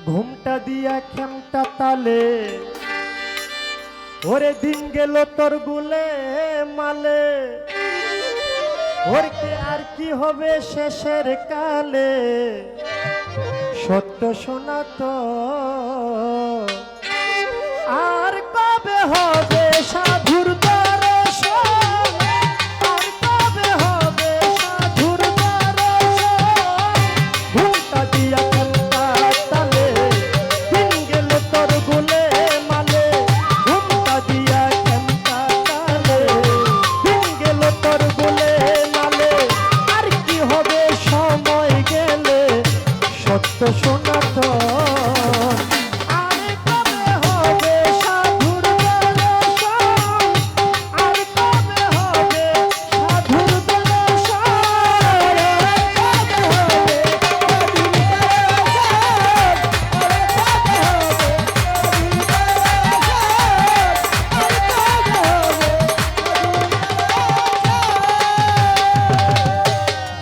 ঘুমটা দিয়া খেমটা তালে ওরে দিন গেল তোর গুলে মালে ওর কি আর কি হবে শেষের কালে সত্য শোনা তো আর কবে হবে সাধুর দর্শন আর কবে হবে সাধুর দর্শন ঘুমটা দিয়া খেমটা তালে দিন গেল তোর গুলে মালে ঘুমটা দিয়া খেমটা তালে দিন গেল তোর গুলে মালে আর কি হবে সময় গেলে সত্য শোনা তো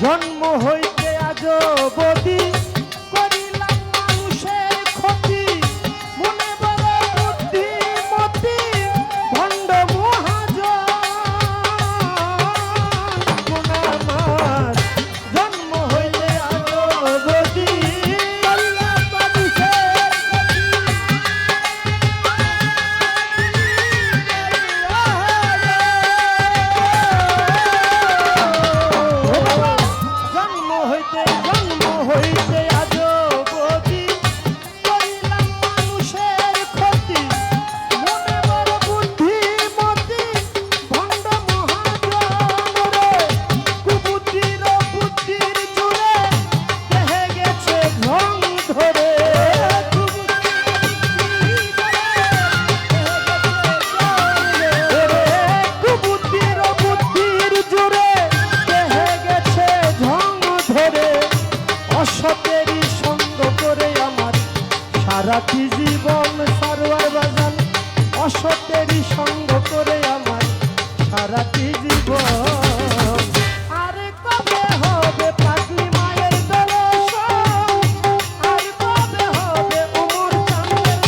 জন্ম হইতে আজ বদি করিলাম মানুষের ক্ষতি মনে বড় বুদ্ধি মতি ভণ্ড মহাজন গুণামার জন্ম হইতে আজ বদি করিলাম মানুষের জন্ম হইতে আজ বদি করিলাম মানুষের ক্ষতি মনে বড় বুদ্ধি মতি ভণ্ড মহাজন রে কুবুদ্ধির বুদ্ধির জুড়ে দেহে গেছে ঘং ধরে কুবুদ্ধির বুদ্ধির জুড়ে দেহে গেছে ঝং ধরে অসতেরই সঙ্গ করে আমার সারাটি জীবন সারোয়ার বাজান অসতেরই সঙ্গ করে আমার সারাটি জীবন আর কবে হবে পাগলি মায়ের দর্শন আর কবে হবে উমর চাঁদের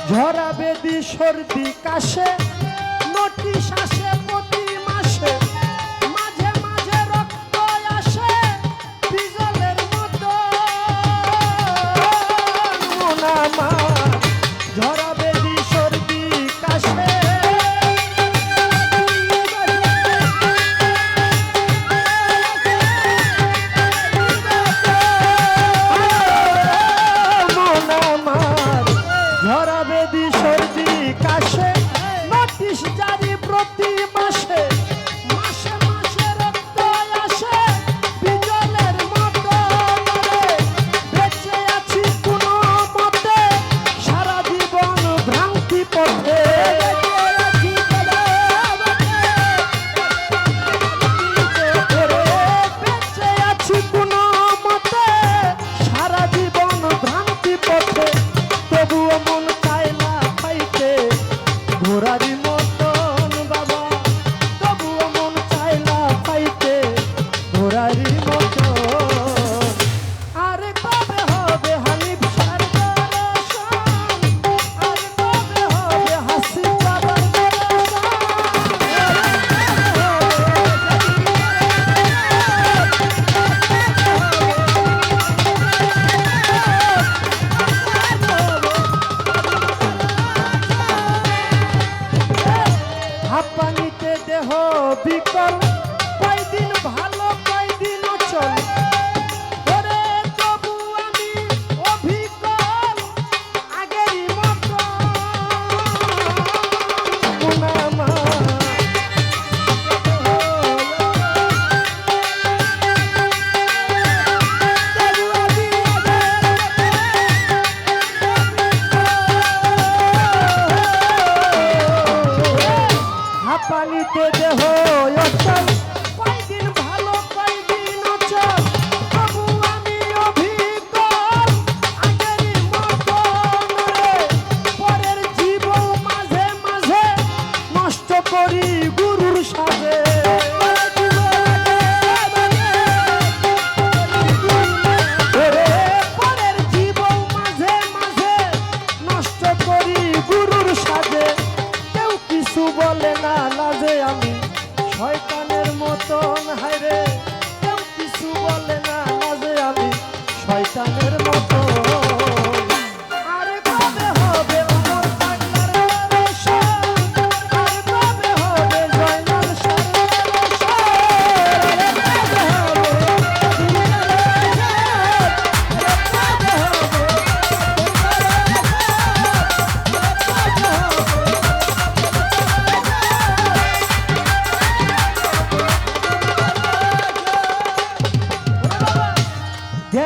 ঝরা বেদি সর্দি কাশি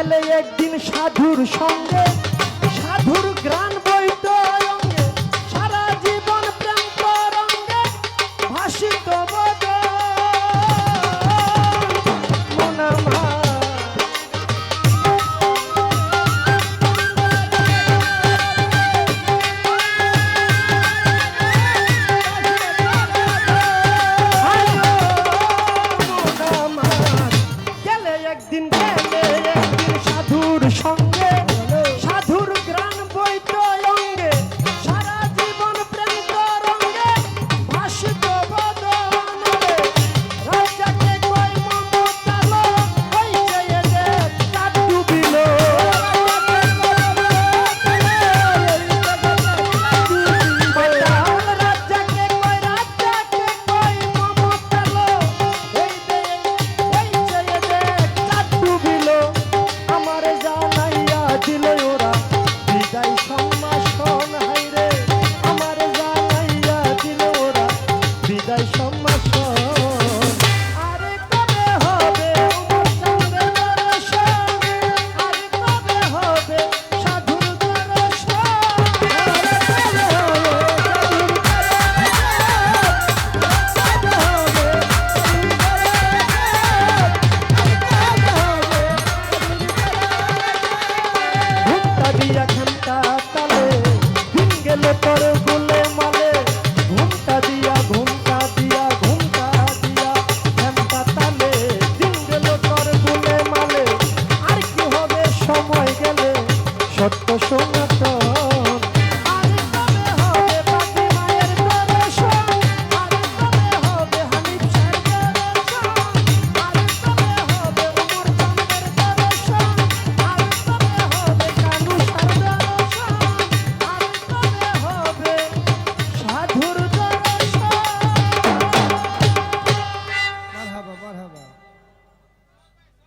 গেলে একদিন সাধুর সঙ্গে সাধুর গ্রাণ